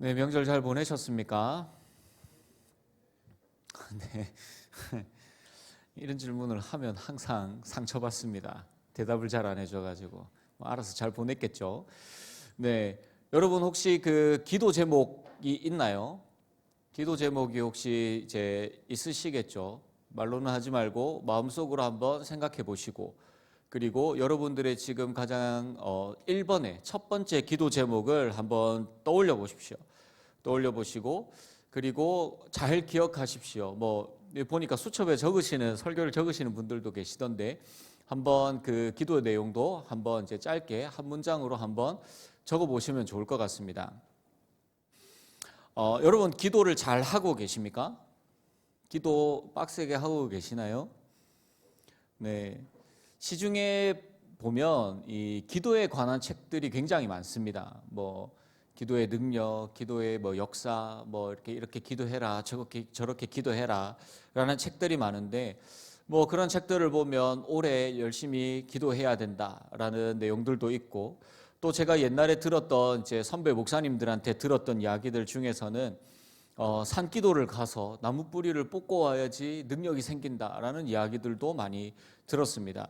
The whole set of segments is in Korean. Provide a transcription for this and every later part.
네, 명절 잘 보내셨습니까? 네. 이런 질문을 하면 항상 상처받습니다. 대답을 잘 안 해줘가지고 알아서 잘 보냈겠죠. 네, 여러분 혹시 그 기도 제목이 있나요? 기도 제목이 혹시 이제 있으시겠죠? 말로는 하지 말고 마음속으로 한번 생각해 보시고, 그리고 여러분들의 지금 가장 1번의 첫 번째 기도 제목을 한번 떠올려 보십시오. 떠올려 보시고, 그리고 잘 기억하십시오. 보니까 수첩에 적으시는, 설교를 적으시는 분들도 계시던데, 한번 그 기도 내용도 한번 이제 짧게 한 문장으로 한번 적어 보시면 좋을 것 같습니다. 여러분 기도를 잘 하고 계십니까? 기도 빡세게 하고 계시나요? 네. 시중에 보면 이 기도에 관한 책들이 굉장히 많습니다. 기도의 능력, 기도의 역사, 이렇게 기도해라, 저렇게 기도해라라는 책들이 많은데, 그런 책들을 보면 오래 열심히 기도해야 된다라는 내용들도 있고, 또 제가 옛날에 들었던 이제 선배 목사님들한테 들었던 이야기들 중에서는 산기도를 가서 나무 뿌리를 뽑고 와야지 능력이 생긴다라는 이야기들도 많이 들었습니다.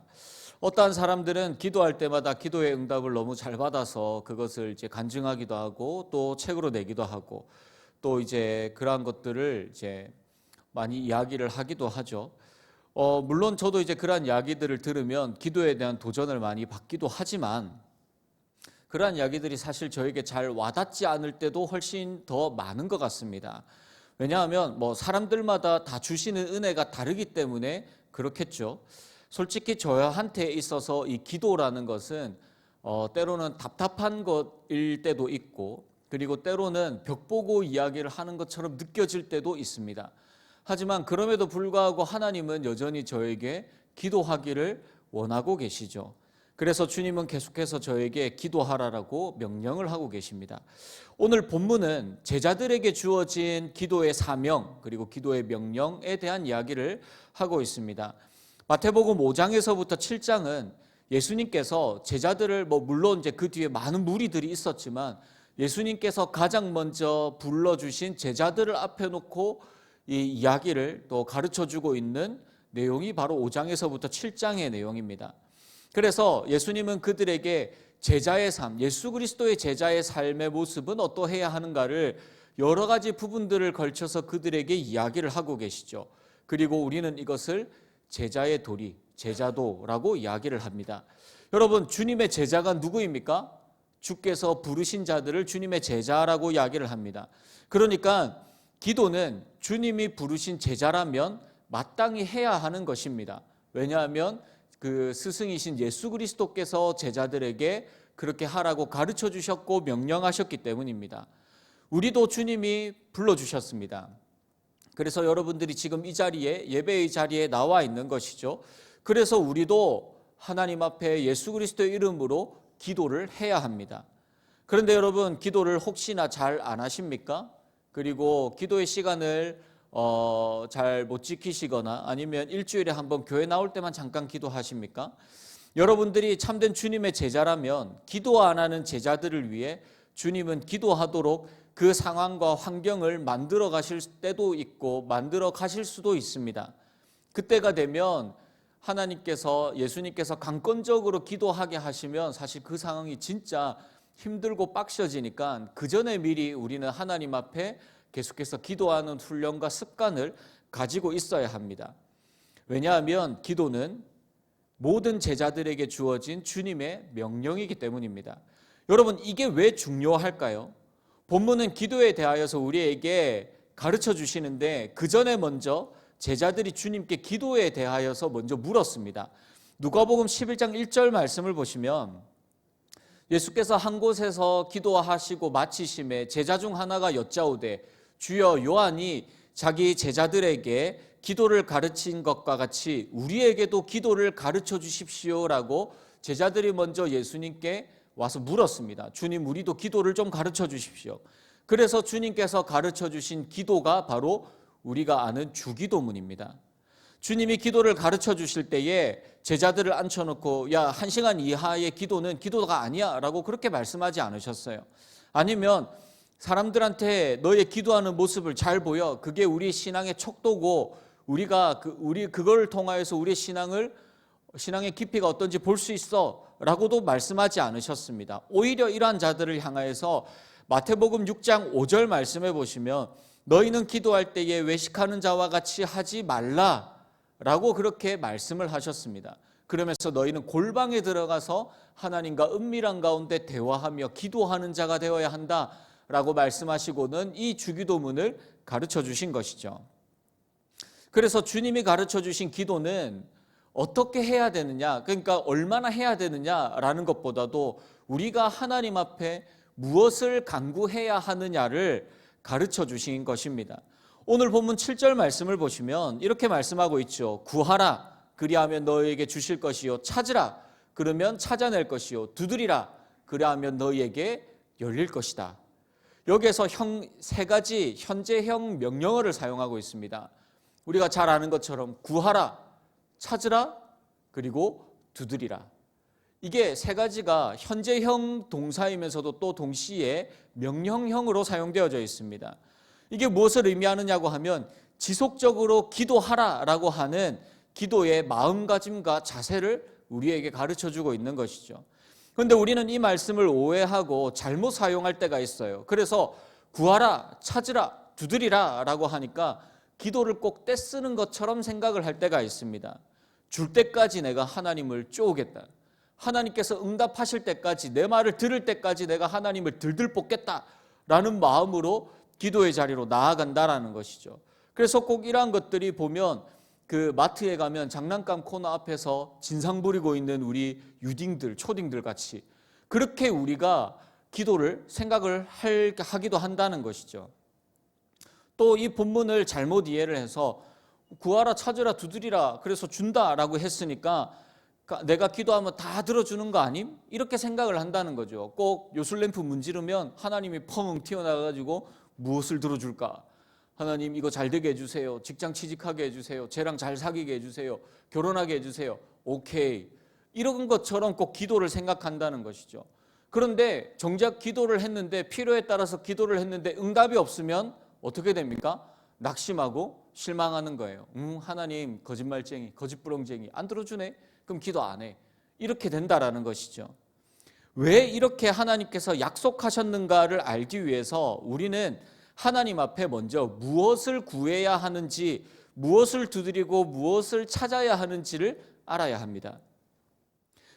어떠한 사람들은 기도할 때마다 기도의 응답을 너무 잘 받아서 그것을 이제 간증하기도 하고, 또 책으로 내기도 하고, 또 이제 그러한 것들을 이제 많이 이야기를 하기도 하죠. 물론 저도 이제 그러한 이야기들을 들으면 기도에 대한 도전을 많이 받기도 하지만, 그러한 이야기들이 사실 저에게 잘 와닿지 않을 때도 훨씬 더 많은 것 같습니다. 왜냐하면 사람들마다 다 주시는 은혜가 다르기 때문에 그렇겠죠. 솔직히 저한테 있어서 이 기도라는 것은 때로는 답답한 것일 때도 있고, 그리고 때로는 벽 보고 이야기를 하는 것처럼 느껴질 때도 있습니다. 하지만 그럼에도 불구하고 하나님은 여전히 저에게 기도하기를 원하고 계시죠. 그래서 주님은 계속해서 저에게 기도하라라고 명령을 하고 계십니다. 오늘 본문은 제자들에게 주어진 기도의 사명, 그리고 기도의 명령에 대한 이야기를 하고 있습니다. 마태복음 5장에서부터 7장은 예수님께서 제자들을 물론 이제 그 뒤에 많은 무리들이 있었지만, 예수님께서 가장 먼저 불러주신 제자들을 앞에 놓고 이 이야기를 또 가르쳐 주고 있는 내용이 바로 5장에서부터 7장의 내용입니다. 그래서 예수님은 그들에게 제자의 삶, 예수 그리스도의 제자의 삶의 모습은 어떠해야 하는가를 여러 가지 부분들을 걸쳐서 그들에게 이야기를 하고 계시죠. 그리고 우리는 이것을 제자의 도리, 제자도라고 이야기를 합니다. 여러분, 주님의 제자가 누구입니까? 주께서 부르신 자들을 주님의 제자라고 이야기를 합니다. 그러니까 기도는 주님이 부르신 제자라면 마땅히 해야 하는 것입니다. 왜냐하면 그 스승이신 예수 그리스도께서 제자들에게 그렇게 하라고 가르쳐 주셨고 명령하셨기 때문입니다. 우리도 주님이 불러주셨습니다. 그래서 여러분들이 지금 이 자리에, 예배의 자리에 나와 있는 것이죠. 그래서 우리도 하나님 앞에 예수 그리스도의 이름으로 기도를 해야 합니다. 그런데 여러분, 기도를 혹시나 잘 안 하십니까? 그리고 기도의 시간을 잘 못 지키시거나, 아니면 일주일에 한번 교회 나올 때만 잠깐 기도하십니까? 여러분들이 참된 주님의 제자라면 기도 안 하는 제자들을 위해 주님은 기도하도록 그 상황과 환경을 만들어 가실 때도 있고 만들어 가실 수도 있습니다. 그때가 되면 하나님께서, 예수님께서 강권적으로 기도하게 하시면 사실 그 상황이 진짜 힘들고 빡셔지니까 그 전에 미리 우리는 하나님 앞에 계속해서 기도하는 훈련과 습관을 가지고 있어야 합니다. 왜냐하면 기도는 모든 제자들에게 주어진 주님의 명령이기 때문입니다. 여러분, 이게 왜 중요할까요? 본문은 기도에 대하여서 우리에게 가르쳐 주시는데, 그 전에 먼저 제자들이 주님께 기도에 대하여서 먼저 물었습니다. 누가복음 11장 1절 말씀을 보시면, 예수께서 한 곳에서 기도하시고 마치심에 제자 중 하나가 여짜오되, 주여, 요한이 자기 제자들에게 기도를 가르친 것과 같이 우리에게도 기도를 가르쳐 주십시오라고 제자들이 먼저 예수님께 와서 물었습니다. 주님, 우리도 기도를 좀 가르쳐 주십시오. 그래서 주님께서 가르쳐 주신 기도가 바로 우리가 아는 주기도문입니다. 주님이 기도를 가르쳐 주실 때에 제자들을 앉혀놓고, 야, 1시간 이하의 기도는 기도가 아니야 라고 그렇게 말씀하지 않으셨어요. 아니면 사람들한테 너의 기도하는 모습을 잘 보여. 그게 우리 신앙의 척도고 우리가 그걸 통하여서 우리의 신앙의 깊이가 어떤지 볼 수 있어라고도 말씀하지 않으셨습니다. 오히려 이러한 자들을 향하여서 마태복음 6장 5절 말씀해 보시면 너희는 기도할 때에 외식하는 자와 같이 하지 말라라고 그렇게 말씀을 하셨습니다. 그러면서 너희는 골방에 들어가서 하나님과 은밀한 가운데 대화하며 기도하는 자가 되어야 한다라고 말씀하시고는 이 주기도문을 가르쳐 주신 것이죠. 그래서 주님이 가르쳐 주신 기도는 어떻게 해야 되느냐, 그러니까 얼마나 해야 되느냐라는 것보다도 우리가 하나님 앞에 무엇을 간구해야 하느냐를 가르쳐 주신 것입니다. 오늘 본문 7절 말씀을 보시면 이렇게 말씀하고 있죠. 구하라 그리하면 너희에게 주실 것이요, 찾으라 그러면 찾아낼 것이요, 두드리라 그리하면 너희에게 열릴 것이다. 여기에서 세 가지 현재형 명령어를 사용하고 있습니다. 우리가 잘 아는 것처럼 구하라, 찾으라, 그리고 두드리라. 이게 세 가지가 현재형 동사이면서도 또 동시에 명령형으로 사용되어져 있습니다. 이게 무엇을 의미하느냐고 하면 지속적으로 기도하라라고 하는 기도의 마음가짐과 자세를 우리에게 가르쳐주고 있는 것이죠. 그런데 우리는 이 말씀을 오해하고 잘못 사용할 때가 있어요. 그래서 구하라, 찾으라, 두드리라 라고 하니까 기도를 꼭 떼쓰는 것처럼 생각을 할 때가 있습니다. 줄 때까지 내가 하나님을 쪼우겠다. 하나님께서 응답하실 때까지, 내 말을 들을 때까지 내가 하나님을 들들 볶겠다라는 마음으로 기도의 자리로 나아간다라는 것이죠. 그래서 꼭 이러한 것들이 보면 그 마트에 가면 장난감 코너 앞에서 진상 부리고 있는 우리 유딩들, 초딩들 같이 그렇게 우리가 기도를 생각을 하기도 한다는 것이죠. 또 이 본문을 잘못 이해를 해서 구하라, 찾으라, 두드리라 그래서 준다라고 했으니까 내가 기도하면 다 들어주는 거 아님? 이렇게 생각을 한다는 거죠. 꼭 요술램프 문지르면 하나님이 펑 튀어나와가지고 무엇을 들어줄까? 하나님 이거 잘 되게 해주세요. 직장 취직하게 해주세요. 쟤랑 잘 사귀게 해주세요. 결혼하게 해주세요. 오케이. 이런 것처럼 꼭 기도를 생각한다는 것이죠. 그런데 정작 기도를 했는데, 필요에 따라서 기도를 했는데 응답이 없으면 어떻게 됩니까? 낙심하고 실망하는 거예요. 하나님 거짓말쟁이, 거짓부렁쟁이 안 들어주네? 그럼 기도 안 해. 이렇게 된다라는 것이죠. 왜 이렇게 하나님께서 약속하셨는가를 알기 위해서 우리는 하나님 앞에 먼저 무엇을 구해야 하는지, 무엇을 두드리고 무엇을 찾아야 하는지를 알아야 합니다.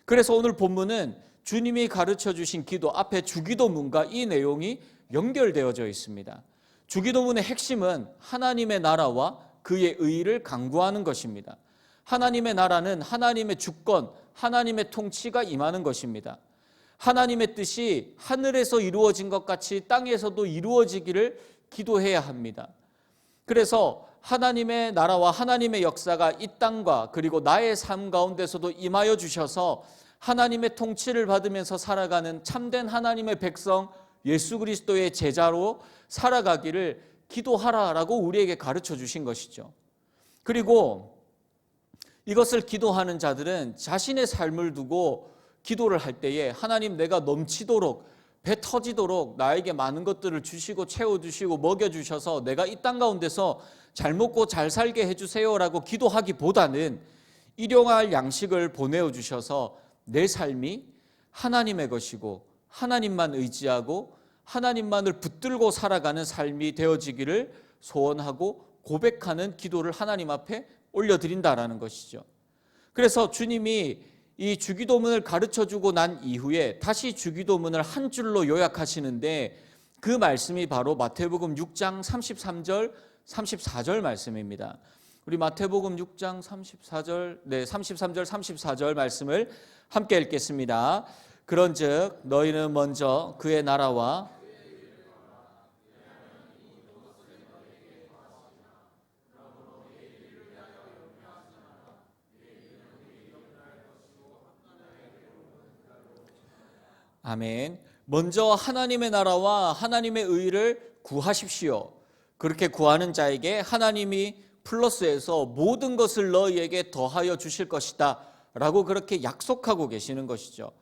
그래서 오늘 본문은 주님이 가르쳐 주신 기도 앞에 주기도문과 이 내용이 연결되어져 있습니다. 주기도문의 핵심은 하나님의 나라와 그의 의를 간구하는 것입니다. 하나님의 나라는 하나님의 주권, 하나님의 통치가 임하는 것입니다. 하나님의 뜻이 하늘에서 이루어진 것 같이 땅에서도 이루어지기를 기도해야 합니다. 그래서 하나님의 나라와 하나님의 역사가 이 땅과 그리고 나의 삶 가운데서도 임하여 주셔서 하나님의 통치를 받으면서 살아가는 참된 하나님의 백성 예수 그리스도의 제자로 살아가기를 기도하라라고 우리에게 가르쳐 주신 것이죠. 그리고 이것을 기도하는 자들은 자신의 삶을 두고 기도를 할 때에 하나님 내가 넘치도록 배 터지도록 나에게 많은 것들을 주시고 채워주시고 먹여주셔서 내가 이 땅 가운데서 잘 먹고 잘 살게 해주세요라고 기도하기보다는 일용할 양식을 보내주셔서 내 삶이 하나님의 것이고 하나님만 의지하고 하나님만을 붙들고 살아가는 삶이 되어지기를 소원하고 고백하는 기도를 하나님 앞에 올려드린다라는 것이죠. 그래서 주님이 이 주기도문을 가르쳐주고 난 이후에 다시 주기도문을 한 줄로 요약하시는데 그 말씀이 바로 마태복음 6장 33절 34절 말씀입니다. 우리 마태복음 6장 33절 34절 말씀을 함께 읽겠습니다. 그런즉 너희는 먼저 그의 나라와 아멘. 먼저 하나님의 나라와 하나님의 의를 구하십시오. 그렇게 구하는 자에게 하나님이 플러스해서 모든 것을 너희에게 더하여 주실 것이다 라고 그렇게 약속하고 계시는 것이죠.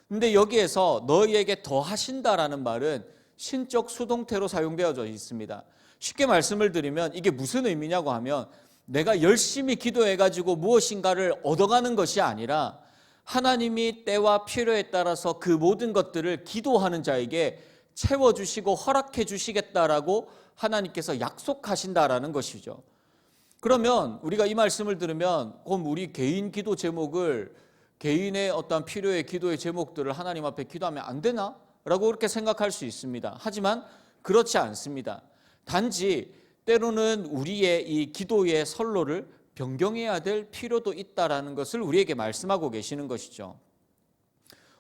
근데 여기에서 너희에게 더하신다라는 말은 신적 수동태로 사용되어져 있습니다. 쉽게 말씀을 드리면 이게 무슨 의미냐고 하면 내가 열심히 기도해가지고 무엇인가를 얻어가는 것이 아니라 하나님이 때와 필요에 따라서 그 모든 것들을 기도하는 자에게 채워주시고 허락해 주시겠다라고 하나님께서 약속하신다라는 것이죠. 그러면 우리가 이 말씀을 들으면 그럼 우리 개인 기도 제목을 개인의 어떤 필요의 기도의 제목들을 하나님 앞에 기도하면 안 되나? 라고 그렇게 생각할 수 있습니다. 하지만 그렇지 않습니다. 단지 때로는 우리의 이 기도의 선로를 변경해야 될 필요도 있다라는 것을 우리에게 말씀하고 계시는 것이죠.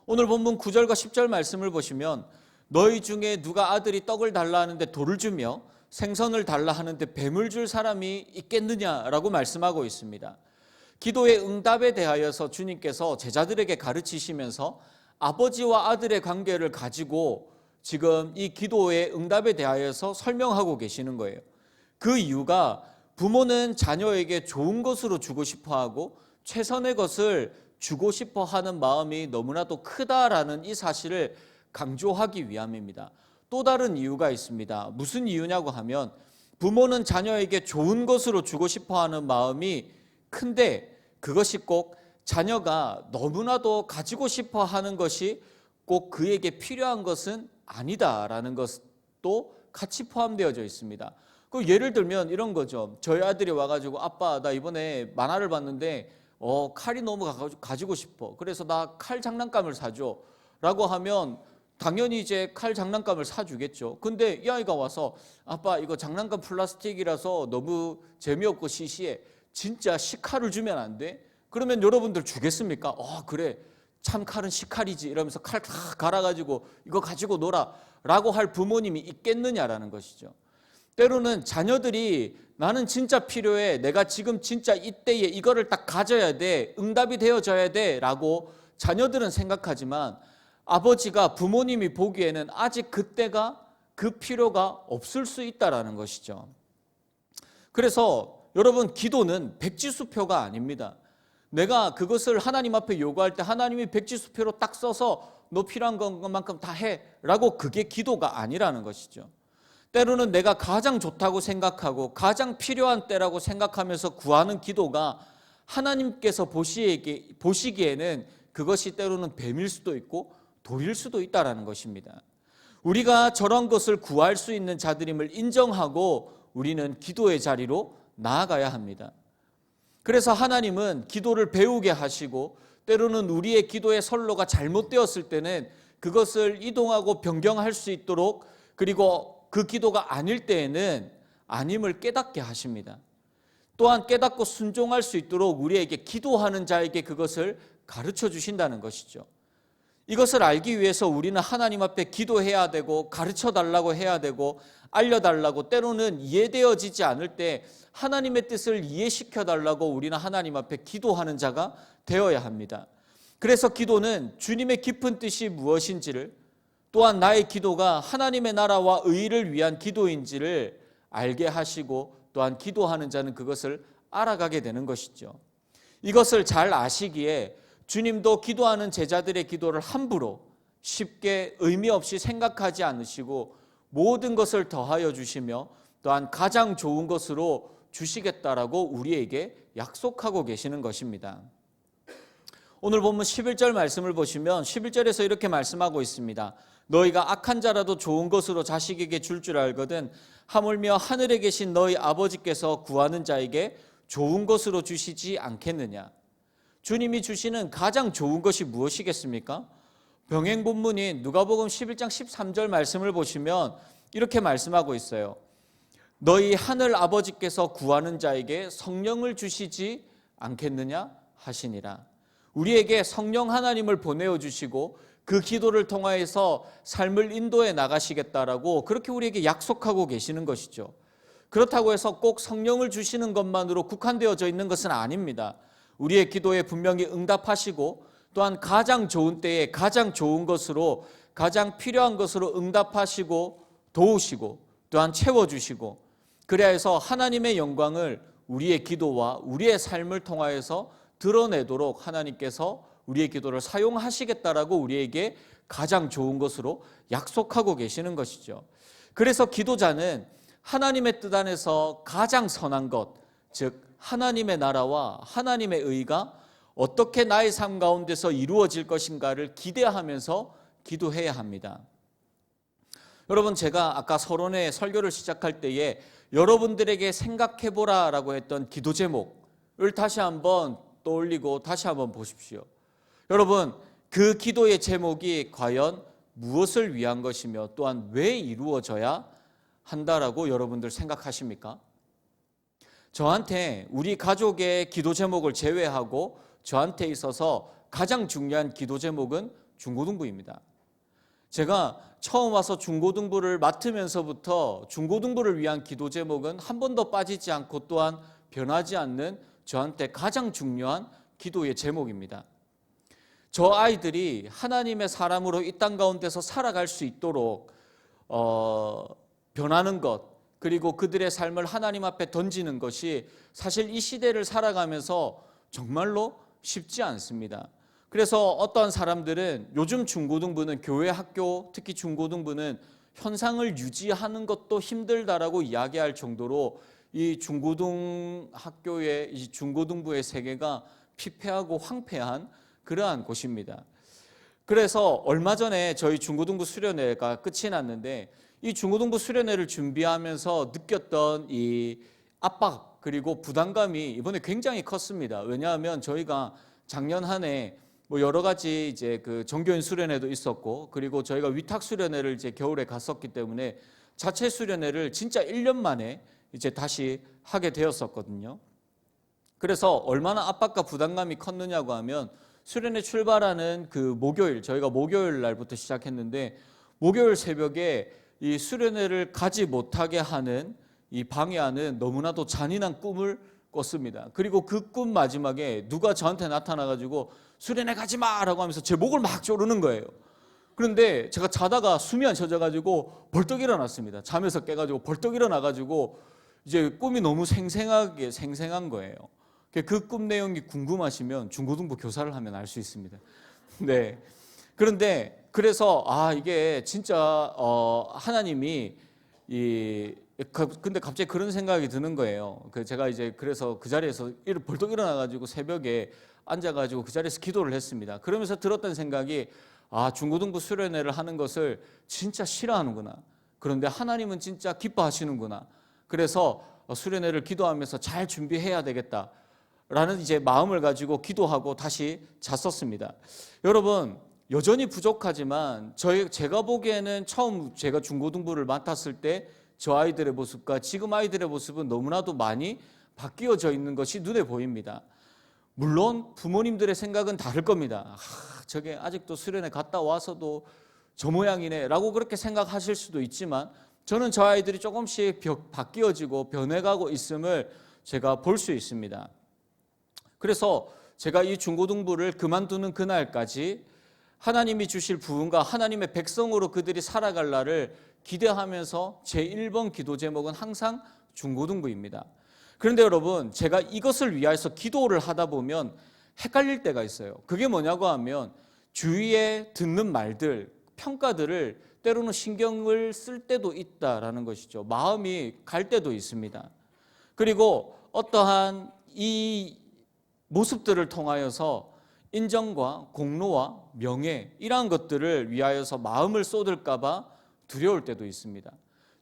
오늘 본문 9절과 10절 말씀을 보시면 너희 중에 누가 아들이 떡을 달라 하는데 돌을 주며 생선을 달라 하는데 뱀을 줄 사람이 있겠느냐라고 말씀하고 있습니다. 기도의 응답에 대하여서 주님께서 제자들에게 가르치시면서 아버지와 아들의 관계를 가지고 지금 이 기도의 응답에 대하여서 설명하고 계시는 거예요. 그 이유가 부모는 자녀에게 좋은 것으로 주고 싶어하고 최선의 것을 주고 싶어하는 마음이 너무나도 크다라는 이 사실을 강조하기 위함입니다. 또 다른 이유가 있습니다. 무슨 이유냐고 하면 부모는 자녀에게 좋은 것으로 주고 싶어하는 마음이 큰데 그것이 꼭 자녀가 너무나도 가지고 싶어하는 것이 꼭 그에게 필요한 것은 아니다라는 것도 같이 포함되어져 있습니다. 그 예를 들면 이런 거죠. 저희 아들이 와가지고 아빠 나 이번에 만화를 봤는데 칼이 너무 가지고 싶어. 그래서 나 칼 장난감을 사줘 라고 하면 당연히 이제 칼 장난감을 사주겠죠. 근데 이 아이가 와서 아빠 이거 장난감 플라스틱이라서 너무 재미없고 시시해. 진짜 시칼을 주면 안 돼? 그러면 여러분들 주겠습니까? 그래 참 칼은 시칼이지 이러면서 칼 다 갈아가지고 이거 가지고 놀아 라고 할 부모님이 있겠느냐라는 것이죠. 때로는 자녀들이 나는 진짜 필요해. 내가 지금 진짜 이때에 이거를 딱 가져야 돼. 응답이 되어져야 돼. 라고 자녀들은 생각하지만 아버지가 부모님이 보기에는 아직 그때가 그 필요가 없을 수 있다라는 것이죠. 그래서 여러분 기도는 백지수표가 아닙니다. 내가 그것을 하나님 앞에 요구할 때 하나님이 백지수표로 딱 써서 너 필요한 것만큼 다 해. 라고 그게 기도가 아니라는 것이죠. 때로는 내가 가장 좋다고 생각하고 가장 필요한 때라고 생각하면서 구하는 기도가 하나님께서 보시기에는 그것이 때로는 뱀일 수도 있고 돌일 수도 있다는 것입니다. 우리가 저런 것을 구할 수 있는 자들임을 인정하고 우리는 기도의 자리로 나아가야 합니다. 그래서 하나님은 기도를 배우게 하시고 때로는 우리의 기도의 선로가 잘못되었을 때는 그것을 이동하고 변경할 수 있도록 그리고 그 기도가 아닐 때에는 아님을 깨닫게 하십니다. 또한 깨닫고 순종할 수 있도록 우리에게 기도하는 자에게 그것을 가르쳐 주신다는 것이죠. 이것을 알기 위해서 우리는 하나님 앞에 기도해야 되고 가르쳐 달라고 해야 되고 알려달라고 때로는 이해되어지지 않을 때 하나님의 뜻을 이해시켜 달라고 우리는 하나님 앞에 기도하는 자가 되어야 합니다. 그래서 기도는 주님의 깊은 뜻이 무엇인지를 또한 나의 기도가 하나님의 나라와 의를 위한 기도인지를 알게 하시고 또한 기도하는 자는 그것을 알아가게 되는 것이죠. 이것을 잘 아시기에 주님도 기도하는 제자들의 기도를 함부로 쉽게 의미 없이 생각하지 않으시고 모든 것을 더하여 주시며 또한 가장 좋은 것으로 주시겠다라고 우리에게 약속하고 계시는 것입니다. 오늘 본문 11절 말씀을 보시면 11절에서 이렇게 말씀하고 있습니다. 너희가 악한 자라도 좋은 것으로 자식에게 줄 줄 알거든 하물며 하늘에 계신 너희 아버지께서 구하는 자에게 좋은 것으로 주시지 않겠느냐. 주님이 주시는 가장 좋은 것이 무엇이겠습니까? 병행 본문인 누가복음 11장 13절 말씀을 보시면 이렇게 말씀하고 있어요. 너희 하늘 아버지께서 구하는 자에게 성령을 주시지 않겠느냐 하시니라. 우리에게 성령 하나님을 보내어 주시고 그 기도를 통하여서 삶을 인도해 나가시겠다라고 그렇게 우리에게 약속하고 계시는 것이죠. 그렇다고 해서 꼭 성령을 주시는 것만으로 국한되어져 있는 것은 아닙니다. 우리의 기도에 분명히 응답하시고 또한 가장 좋은 때에 가장 좋은 것으로 가장 필요한 것으로 응답하시고 도우시고 또한 채워주시고 그래야 해서 하나님의 영광을 우리의 기도와 우리의 삶을 통하여서 드러내도록 하나님께서 우리의 기도를 사용하시겠다라고 우리에게 가장 좋은 것으로 약속하고 계시는 것이죠. 그래서 기도자는 하나님의 뜻 안에서 가장 선한 것, 즉 하나님의 나라와 하나님의 의가 어떻게 나의 삶 가운데서 이루어질 것인가를 기대하면서 기도해야 합니다. 여러분, 제가 아까 서론의 설교를 시작할 때에 여러분들에게 생각해보라라고 했던 기도 제목을 다시 한번 떠올리고 다시 한번 보십시오. 여러분, 그 기도의 제목이 과연 무엇을 위한 것이며 또한 왜 이루어져야 한다라고 여러분들 생각하십니까? 저한테 우리 가족의 기도 제목을 제외하고 저한테 있어서 가장 중요한 기도 제목은 중고등부입니다. 제가 처음 와서 중고등부를 맡으면서부터 중고등부를 위한 기도 제목은 한 번도 빠지지 않고 또한 변하지 않는 저한테 가장 중요한 기도의 제목입니다. 저 아이들이 하나님의 사람으로 이 땅 가운데서 살아갈 수 있도록 변하는 것, 그리고 그들의 삶을 하나님 앞에 던지는 것이 사실 이 시대를 살아가면서 정말로 쉽지 않습니다. 그래서 어떠한 사람들은 요즘 중고등부는 교회 학교, 특히 중고등부는 현상을 유지하는 것도 힘들다라고 이야기할 정도로 이 중고등 학교의 이 중고등부의 세계가 피폐하고 황폐한 그러한 곳입니다. 그래서 얼마 전에 저희 중고등부 수련회가 끝이 났는데 이 중고등부 수련회를 준비하면서 느꼈던 이 압박 그리고 부담감이 이번에 굉장히 컸습니다. 왜냐하면 저희가 작년 한 해 뭐 여러 가지 이제 그 정교인 수련회도 있었고, 그리고 저희가 위탁 수련회를 이제 겨울에 갔었기 때문에 자체 수련회를 진짜 1년 만에 이제 다시 하게 되었었거든요. 그래서 얼마나 압박과 부담감이 컸느냐고 하면 수련회 출발하는 그 목요일, 저희가 목요일 날부터 시작했는데 목요일 새벽에 이 수련회를 가지 못하게 하는 이 방해하는 너무나도 잔인한 꿈을 꿨습니다. 그리고 그 꿈 마지막에 누가 저한테 나타나가지고 수련회 가지 마라고 하면서 제 목을 막 조르는 거예요. 그런데 제가 자다가 숨이 안 쉬어져가지고 벌떡 일어났습니다. 잠에서 깨가지고 벌떡 일어나가지고 이제 꿈이 너무 생생한 거예요. 그 꿈 내용이 궁금하시면 중고등부 교사를 하면 알 수 있습니다. 네. 그런데 그래서 이게 진짜 하나님이 근데 갑자기 그런 생각이 드는 거예요. 제가 이제 그래서 그 자리에서 벌떡 일어나가지고 새벽에 앉아가지고 그 자리에서 기도를 했습니다. 그러면서 들었던 생각이 중고등부 수련회를 하는 것을 진짜 싫어하는구나. 그런데 하나님은 진짜 기뻐하시는구나. 그래서 수련회를 기도하면서 잘 준비해야 되겠다. 라는 이제 마음을 가지고 기도하고 다시 잤었습니다. 여러분, 여전히 부족하지만 제가 보기에는 처음 제가 중고등부를 맡았을 때 저 아이들의 모습과 지금 아이들의 모습은 너무나도 많이 바뀌어져 있는 것이 눈에 보입니다. 물론 부모님들의 생각은 다를 겁니다. 저게 아직도 수련회 갔다 와서도 저 모양이네 라고 그렇게 생각하실 수도 있지만 저는 저 아이들이 조금씩 바뀌어지고 변해가고 있음을 제가 볼 수 있습니다. 그래서 제가 이 중고등부를 그만두는 그날까지 하나님이 주실 부흥과 하나님의 백성으로 그들이 살아갈 날을 기대하면서 제 1번 기도 제목은 항상 중고등부입니다. 그런데 여러분, 제가 이것을 위해서 기도를 하다 보면 헷갈릴 때가 있어요. 그게 뭐냐고 하면 주위에 듣는 말들, 평가들을 때로는 신경을 쓸 때도 있다라는 것이죠. 마음이 갈 때도 있습니다. 그리고 어떠한 이 모습들을 통하여서 인정과 공로와 명예 이러한 것들을 위하여서 마음을 쏟을까 봐 두려울 때도 있습니다.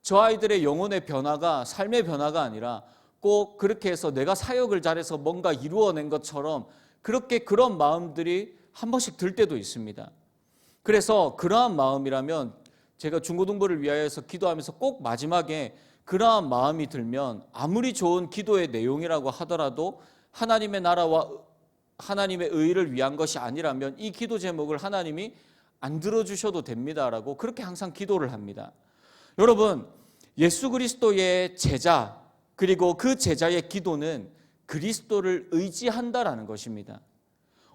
저 아이들의 영혼의 변화가 삶의 변화가 아니라 꼭 그렇게 해서 내가 사역을 잘해서 뭔가 이루어낸 것처럼 그런 마음들이 한 번씩 들 때도 있습니다. 그래서 그러한 마음이라면 제가 중고등부를 위하여서 기도하면서 꼭 마지막에 그러한 마음이 들면 아무리 좋은 기도의 내용이라고 하더라도 하나님의 나라와 하나님의 의를 위한 것이 아니라면 이 기도 제목을 하나님이 안 들어주셔도 됩니다라고 그렇게 항상 기도를 합니다. 여러분, 예수 그리스도의 제자 그리고 그 제자의 기도는 그리스도를 의지한다라는 것입니다.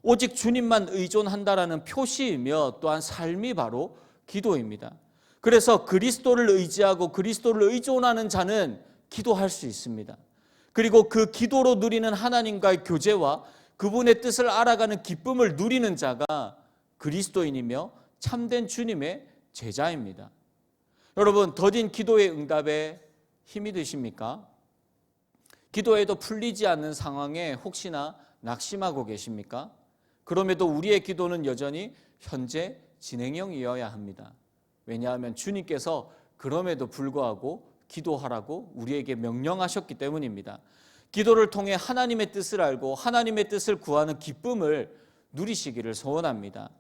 오직 주님만 의존한다라는 표시이며 또한 삶이 바로 기도입니다. 그래서 그리스도를 의지하고 그리스도를 의존하는 자는 기도할 수 있습니다. 그리고 그 기도로 누리는 하나님과의 교제와 그분의 뜻을 알아가는 기쁨을 누리는 자가 그리스도인이며 참된 주님의 제자입니다. 여러분, 더딘 기도의 응답에 힘이 드십니까? 기도해도 풀리지 않는 상황에 혹시나 낙심하고 계십니까? 그럼에도 우리의 기도는 여전히 현재 진행형이어야 합니다. 왜냐하면 주님께서 그럼에도 불구하고 기도하라고 우리에게 명령하셨기 때문입니다. 기도를 통해 하나님의 뜻을 알고 하나님의 뜻을 구하는 기쁨을 누리시기를 소원합니다.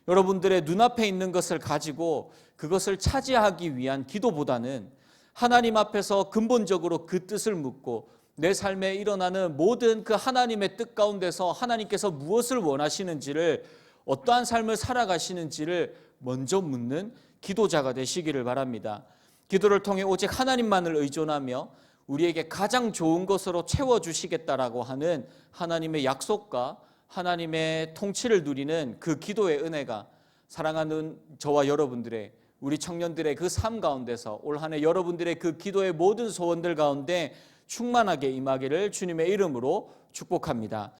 여러분들의 눈앞에 있는 것을 가지고 그것을 차지하기 위한 기도보다는 하나님 앞에서 근본적으로 그 뜻을 묻고 내 삶에 일어나는 모든 그 하나님의 뜻 가운데서 하나님께서 무엇을 원하시는지를, 어떠한 삶을 살아가시는지를 먼저 묻는 기도자가 되시기를 바랍니다. 기도를 통해 오직 하나님만을 의존하며 우리에게 가장 좋은 것으로 채워주시겠다라고 하는 하나님의 약속과 하나님의 통치를 누리는 그 기도의 은혜가 사랑하는 저와 여러분들의, 우리 청년들의 그 삶 가운데서 올 한 해 여러분들의 그 기도의 모든 소원들 가운데 충만하게 임하기를 주님의 이름으로 축복합니다.